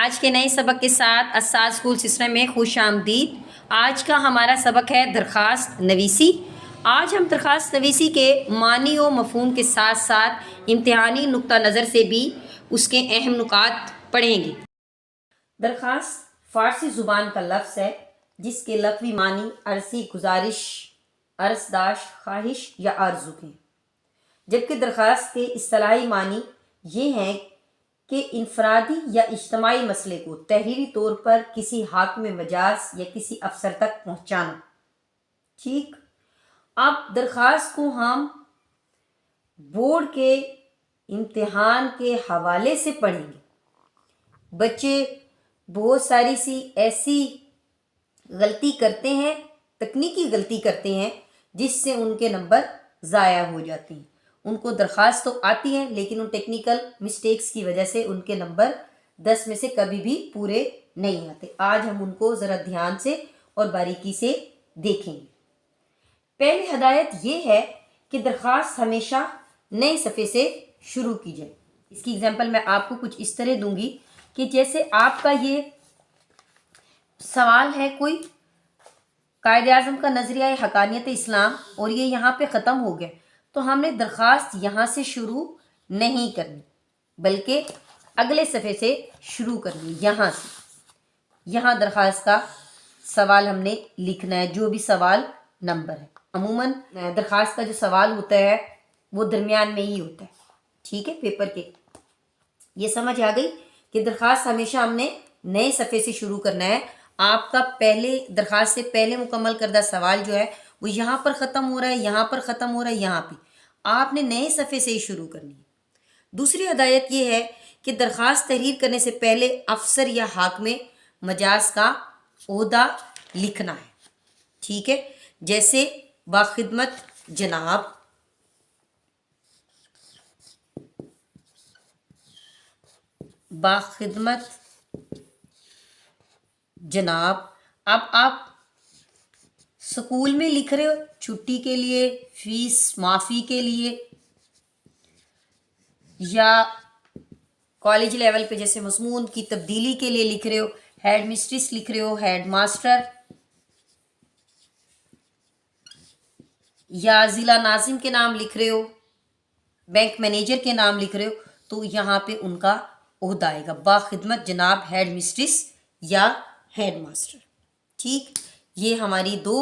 آج کے نئے سبق کے ساتھ اساتذہ اسکول سسٹم میں خوش آمدید۔ آج کا ہمارا سبق ہے درخواست نویسی۔ آج ہم درخواست نویسی کے معنی و مفہوم کے ساتھ ساتھ امتحانی نقطہ نظر سے بھی اس کے اہم نکات پڑھیں گے۔ درخواست فارسی زبان کا لفظ ہے جس کے لغوی معنی عرضی، گزارش، عرضداشت، خواہش یا آرزو ہیں، جبکہ درخواست کے اصطلاحی معنی یہ ہیں کہ انفرادی یا اجتماعی مسئلے کو تحریری طور پر کسی حاکم مجاز یا کسی افسر تک پہنچانا۔ ٹھیک، اب درخواست کو ہم بورڈ کے امتحان کے حوالے سے پڑھیں گے۔ بچے بہت ساری سی ایسی غلطی کرتے ہیں، تکنیکی غلطی کرتے ہیں جس سے ان کے نمبر ضائع ہو جاتے ہیں۔ ان کو درخواست تو آتی ہے لیکن ان ٹیکنیکل مسٹیکس کی وجہ سے ان کے نمبر 10 میں سے کبھی بھی پورے نہیں آتے۔ آج ہم ان کو ذرا دھیان سے اور باریکی سے دیکھیں گے۔ پہلی ہدایت یہ ہے کہ درخواست ہمیشہ نئے صفحے سے شروع کی جائے۔ اس کی اگزامپل میں آپ کو کچھ اس طرح دوں گی کہ جیسے آپ کا یہ سوال ہے کوئی قائد اعظم کا نظریہ حقانیت اسلام اور یہ یہاں پہ ختم ہو گیا، تو ہم نے درخواست یہاں سے شروع نہیں کرنی بلکہ اگلے صفحے سے شروع کرنی۔ یہاں سے یہاں درخواست کا سوال ہم نے لکھنا ہے، جو بھی سوال نمبر ہے۔ عموماً درخواست کا جو سوال ہوتا ہے وہ درمیان میں ہی ہوتا ہے، ٹھیک ہے، پیپر کے۔ یہ سمجھ آ گئی کہ درخواست ہمیشہ ہم نے نئے صفحے سے شروع کرنا ہے۔ آپ کا پہلے درخواست سے پہلے مکمل کردہ سوال جو ہے وہ یہاں پر ختم ہو رہا ہے، یہاں پر ختم ہو رہا ہے، یہاں پہ آپ نے نئے صفحے سے ہی شروع کرنی ہے۔ دوسری ہدایت یہ ہے کہ درخواست تحریر کرنے سے پہلے افسر یا حاکم مجاز کا عہدہ لکھنا ہے، ٹھیک ہے، جیسے باخدمت جناب، باخدمت جناب۔ اب آپ سکول میں لکھ رہے ہو چھٹی کے لیے، فیس معافی کے لیے، یا کالج لیول پہ جیسے مضمون کی تبدیلی کے لیے لکھ رہے ہو، ہیڈ مسٹریس لکھ رہے ہو، ہیڈ ماسٹر، یا ضلع ناظم کے نام لکھ رہے ہو، بینک مینیجر کے نام لکھ رہے ہو، تو یہاں پہ ان کا عہدہ آئے گا باخدمت جناب ہیڈ مسٹریس یا ہیڈ ماسٹر۔ ٹھیک، یہ ہماری دو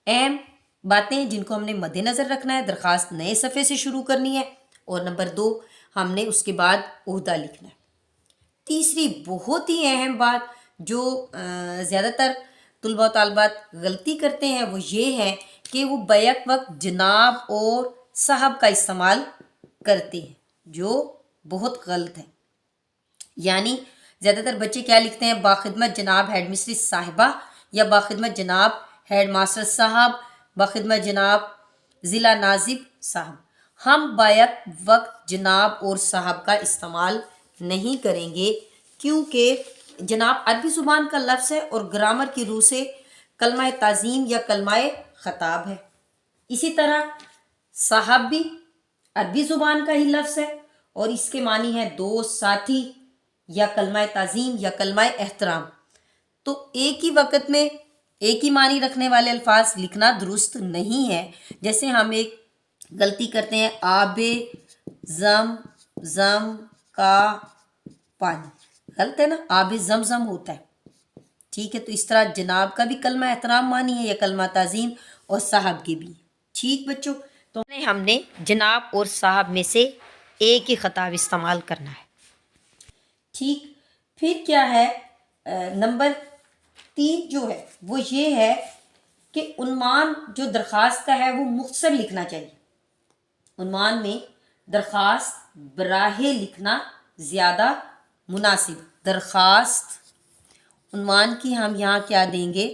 اہم باتیں ہیں جن کو ہم نے مد نظر رکھنا ہے۔ درخواست نئے صفحے سے شروع کرنی ہے، اور نمبر 2 ہم نے اس کے بعد عہدہ لکھنا ہے۔ تیسری بہت ہی اہم بات جو زیادہ تر طلباء و طالبات غلطی کرتے ہیں وہ یہ ہے کہ وہ بیک وقت جناب اور صاحب کا استعمال کرتے ہیں، جو بہت غلط ہے۔ یعنی زیادہ تر بچے کیا لکھتے ہیں؟ باخدمت جناب ہیڈ مسٹریس صاحبہ، یا باخدمت جناب ہیڈ ماسٹر صاحب، باخدمت جناب ضلع ناظم صاحب۔ ہم بیک وقت جناب اور صاحب کا استعمال نہیں کریں گے، کیونکہ جناب عربی زبان کا لفظ ہے اور گرامر کی روح سے کلمہ تعظیم یا کلمہ خطاب ہے۔ اسی طرح صاحب بھی عربی زبان کا ہی لفظ ہے اور اس کے معنی ہے دوست، ساتھی، یا کلمہ تعظیم یا کلمہ احترام۔ تو ایک ہی وقت میں ایک ہی معنی رکھنے والے الفاظ لکھنا درست نہیں ہے۔ جیسے ہم ایک غلطی کرتے ہیں، آب زم زم کا پانی، غلط ہے نا، آب زم زم ہوتا ہے، ٹھیک ہے۔ تو اس طرح جناب کا بھی کلمہ احترام معنی ہے یا کلمہ تعظیم، اور صاحب کے بھی، ٹھیک بچوں۔ تو ہم نے جناب اور صاحب میں سے ایک ہی خطاب استعمال کرنا ہے، ٹھیک۔ پھر کیا ہے، نمبر 3 جو ہے وہ یہ ہے کہ عنوان جو درخواست کا ہے وہ مختصر لکھنا چاہیے۔ عنوان میں درخواست براہ لکھنا زیادہ مناسب۔ درخواست عنوان کی ہم یہاں کیا دیں گے؟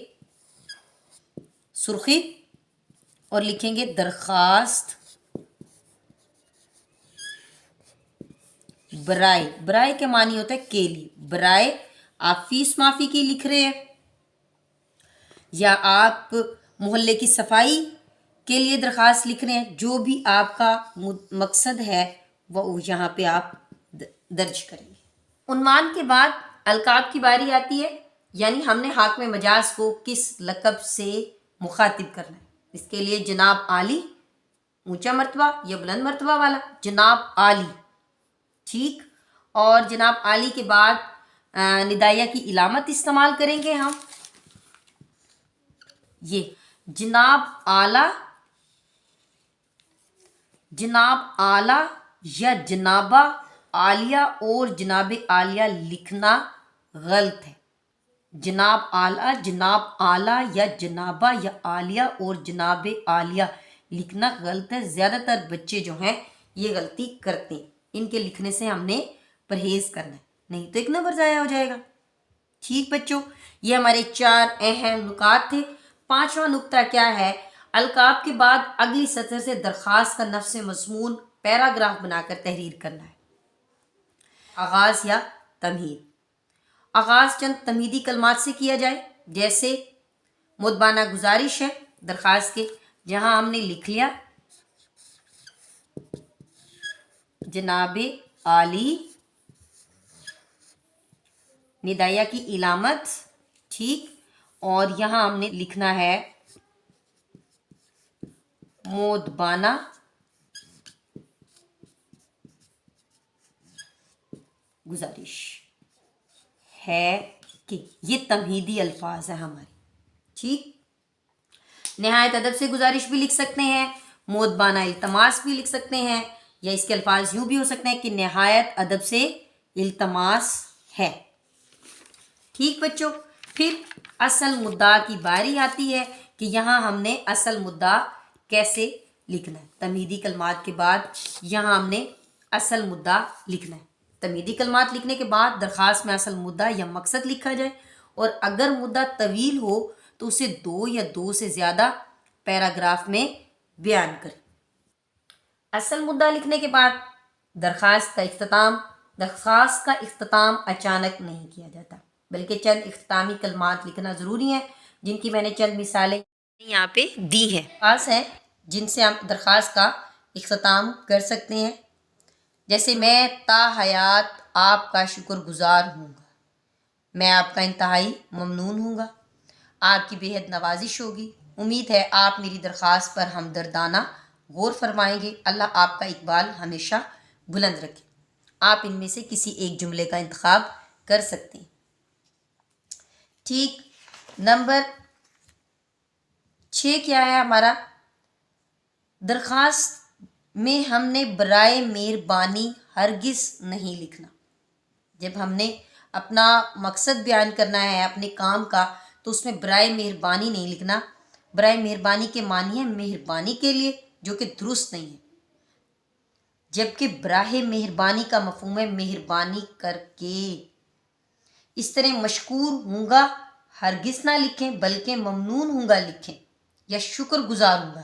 سرخی، اور لکھیں گے درخواست برائے۔ برائے کے معنی ہوتا ہے کے لیے۔ برائے آپ فیس معافی کی لکھ رہے ہیں، یا آپ محلے کی صفائی کے لیے درخواست لکھ رہے ہیں، جو بھی آپ کا مقصد ہے وہ یہاں پہ آپ درج کریں گے۔ عنوان کے بعد القاب کی باری آتی ہے، یعنی ہم نے حاکم مجاز کو کس لقب سے مخاطب کرنا ہے. اس کے لیے جناب عالی، اونچا مرتبہ یا بلند مرتبہ والا، جناب عالی. ٹھیک. اور جناب عالی کے بعد ندائیہ کی علامت استعمال کریں گے ہم، یہ جناب اعلیٰ، جناب اعلیٰ یا جنابہ عالیہ اور جناب عالیہ لکھنا غلط ہے. جناب اعلیٰ، جناب اعلیٰ یا جنابہ یا عالیہ اور جناب عالیہ لکھنا غلط ہے. زیادہ تر بچے جو ہیں یہ غلطی کرتے ہیں. ان کے لکھنے سے ہم نے پرہیز کرنا ہے، نہیں تو ایک نمبر ضائع ہو جائے گا. ٹھیک بچوں، یہ ہمارے 4 اہم نکات تھے. 5واں نکتہ کیا ہے؟ القاب کے بعد اگلی سطر سے درخواست کا نفس مضمون پیراگراف بنا کر تحریر کرنا ہے. آغاز یا تمہید. آغاز چند تمہیدی کلمات سے کیا جائے، جیسے مدبانہ گزارش ہے درخواست کے، جہاں ہم نے لکھ لیا جناب عالی، ندائیہ کی علامت. ٹھیک. اور یہاں ہم نے لکھنا ہے مودبانہ گزارش ہے کہ. یہ تمہیدی الفاظ ہیں ہمارے. ٹھیک. نہایت ادب سے گزارش بھی لکھ سکتے ہیں، مودبانہ التماس بھی لکھ سکتے ہیں، یا اس کے الفاظ یوں بھی ہو سکتے ہیں کہ نہایت ادب سے التماس ہے. ٹھیک بچوں. پھر اصل مدعا کی باری آتی ہے کہ یہاں ہم نے اصل مدعا کیسے لکھنا ہے. تمہیدی کلمات کے بعد یہاں ہم نے اصل مدعا لکھنا ہے. تمہیدی کلمات لکھنے کے بعد درخواست میں اصل مدعا یا مقصد لکھا جائے، اور اگر مدعا طویل ہو تو اسے 2 یا 2 سے زیادہ پیراگراف میں بیان کریں. اصل مدعا لکھنے کے بعد درخواست کا اختتام اچانک نہیں کیا جاتا، بلکہ چند اختتامی کلمات لکھنا ضروری ہیں، جن کی میں نے چند مثالیں یہاں پہ دی ہیں. خاص ہیں جن سے ہم درخواست کا اختتام کر سکتے ہیں، جیسے میں تا حیات آپ کا شکر گزار ہوں گا، میں آپ کا انتہائی ممنون ہوں گا، آپ کی بے حد نوازش ہوگی، امید ہے آپ میری درخواست پر ہمدردانہ غور فرمائیں گے، اللہ آپ کا اقبال ہمیشہ بلند رکھے. آپ ان میں سے کسی ایک جملے کا انتخاب کر سکتے ہیں. ٹھیک. نمبر 6 کیا ہے ہمارا؟ درخواست میں ہم نے برائے مہربانی ہرگز نہیں لکھنا. جب ہم نے اپنا مقصد بیان کرنا ہے اپنے کام کا، تو اس میں برائے مہربانی نہیں لکھنا. برائے مہربانی کے معنی ہے مہربانی کے لیے، جو کہ درست نہیں ہے. جبکہ براہ مہربانی کا مفہوم ہے مہربانی کر کے. اس طرح مشکور ہوں گا ہرگز نہ لکھیں، بلکہ ممنون ہوں گا لکھیں، یا شکر گزار ہوں گا،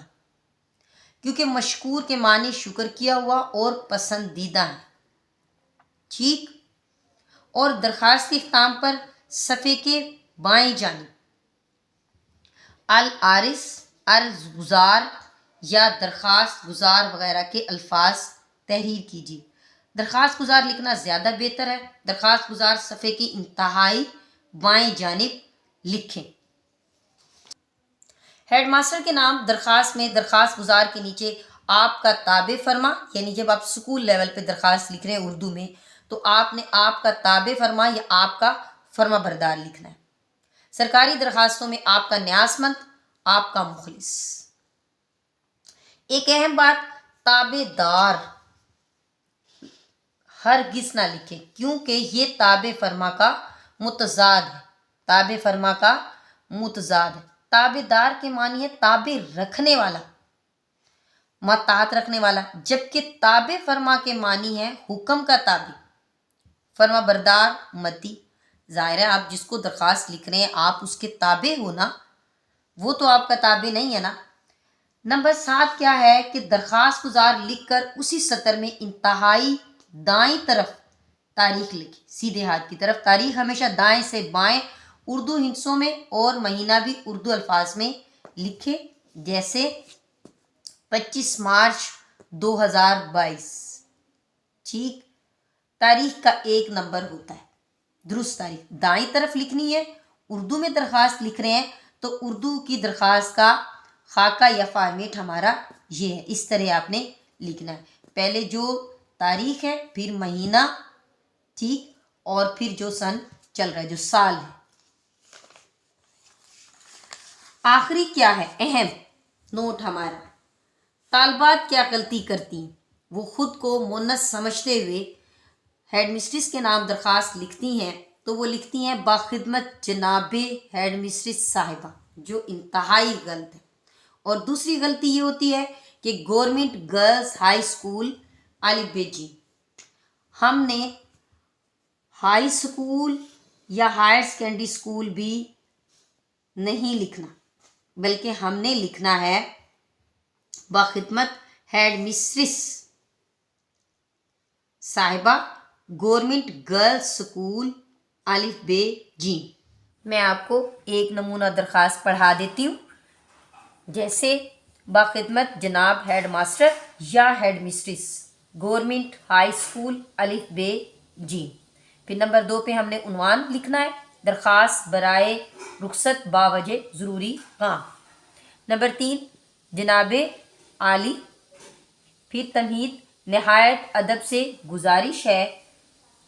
کیونکہ مشکور کے معنی شکر کیا ہوا اور پسندیدہ ہیں. ٹھیک. اور درخواست کے اختتام پر صفحے کے بائیں جانب العارض، عرض گزار یا درخواست گزار وغیرہ کے الفاظ تحریر کیجیے. درخواست گزار لکھنا زیادہ بہتر ہے. درخواست گزار صفحے کی انتہائی بائیں جانب لکھیں. ہیڈ ماسٹر کے نام درخواست میں درخواست گزار کے نیچے آپ کا تابع فرما، یعنی جب آپ سکول لیول پہ درخواست لکھ رہے ہیں اردو میں، تو آپ نے آپ کا تابع فرما یا آپ کا فرما بردار لکھنا ہے. سرکاری درخواستوں میں آپ کا نیاز مند، آپ کا مخلص. ایک اہم بات، تابع دار ہرگز نہ لکھیں، کیونکہ یہ تابع فرما کا متضاد ہے. تابع فرما کا متضاد ہے. تابع دار کے معنی ہے تابع رکھنے والا، ماتحت رکھنے والا، جبکہ تابع فرما کے معنی ہے حکم کا تابع. فرما بردار امتی. ظاہر ہے آپ جس کو درخواست لکھ رہے ہیں آپ اس کے تابع ہو نا، وہ تو آپ کا تابع نہیں ہے نا. نمبر 7 کیا ہے کہ درخواست گزار لکھ کر اسی سطر میں انتہائی دائیں طرف تاریخ لکھے، سیدھے ہاتھ کی طرف. تاریخ ہمیشہ دائیں سے بائیں اردو ہندسوں میں اور مہینہ بھی اردو الفاظ میں لکھے، جیسے 25 مارچ 2022. ٹھیک. تاریخ کا 1 نمبر ہوتا ہے. درست تاریخ دائیں طرف لکھنی ہے. اردو میں درخواست لکھ رہے ہیں تو اردو کی درخواست کا خاکہ یا فارمیٹ ہمارا یہ ہے. اس طرح آپ نے لکھنا ہے. پہلے جو تاریخ ہے، پھر مہینہ، ٹھیک، اور پھر جو سن چل رہا ہے، جو سال ہے. آخری کیا ہے؟ اہم نوٹ ہمارا. طالبات کیا غلطی کرتی ہیں؟ وہ خود کو مونس سمجھتے ہوئے ہیڈ مسٹریس کے نام درخواست لکھتی ہیں تو وہ لکھتی ہیں باخدمت جناب ہیڈ مسٹریس صاحبہ، جو انتہائی غلط ہے. اور دوسری غلطی یہ ہوتی ہے کہ گورنمنٹ گرلز ہائی اسکول الف ب جی. ہم نے ہائی اسکول یا ہائر سیکنڈری اسکول بھی نہیں لکھنا، بلکہ ہم نے لکھنا ہے باخدمت ہیڈ مسٹریس صاحبہ گورنمنٹ گرلز اسکول الف ب جی. میں آپ کو ایک نمونہ درخواست پڑھا دیتی ہوں. جیسے باخدمت جناب ہیڈ ماسٹر یا headmistress government high school الف ب جی. پھر نمبر 2 پہ ہم نے عنوان لکھنا ہے، درخواست برائے رخصت باوجہ ضروری کام. نمبر 3 جناب عالی. پھر تمہید، نہایت ادب سے گزارش ہے،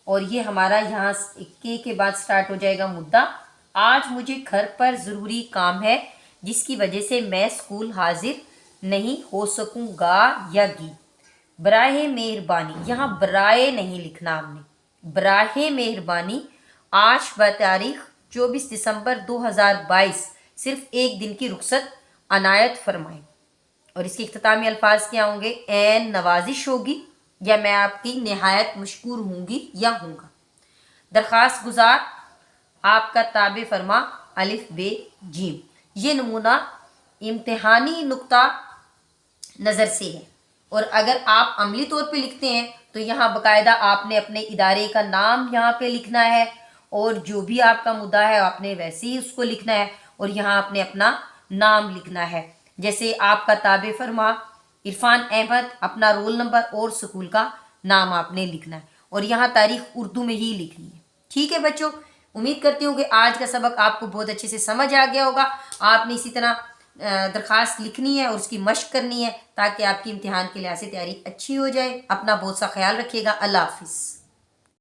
اور یہ ہمارا یہاں کے بعد سٹارٹ ہو جائے گا مدعا. آج مجھے گھر پر ضروری کام ہے جس کی وجہ سے میں اسکول حاضر نہیں ہو سکوں گا یا گی. براہ مہربانی، یہاں برائے نہیں لکھنا ہم نے، براہ مہربانی آج بتاریخ 24 دسمبر 2022 صرف ایک دن کی رخصت عنایت فرمائیں. اور اس کے اختتامی الفاظ کیا ہوں گے؟ عین نوازش ہوگی، یا میں آپ کی نہایت مشکور ہوں گی یا ہوں گا. درخواست گزار آپ کا تابع فرما الف ب جیم. یہ نمونہ امتحانی نقطہ نظر سے ہے، اور اگر آپ عملی طور پہ لکھتے ہیں تو یہاں باقاعدہ آپ نے اپنے ادارے کا نام یہاں پہ لکھنا ہے، اور جو بھی آپ کا مدعا ہے آپ نے ویسے ہی اس کو لکھنا ہے، اور یہاں آپ نے اپنا نام لکھنا ہے. جیسے آپ کا تابع فرما عرفان احمد، اپنا رول نمبر اور سکول کا نام آپ نے لکھنا ہے، اور یہاں تاریخ اردو میں ہی لکھنی ہے. ٹھیک ہے بچوں، امید کرتی ہوں کہ آج کا سبق آپ کو بہت اچھے سے سمجھ آ گیا ہوگا. آپ نے اسی طرح درخواست لکھنی ہے اور اس کی مشق کرنی ہے تاکہ آپ کی امتحان کے لحاظ سے تیاری اچھی ہو جائے. اپنا بہت سا خیال رکھیے گا. اللہ حافظ.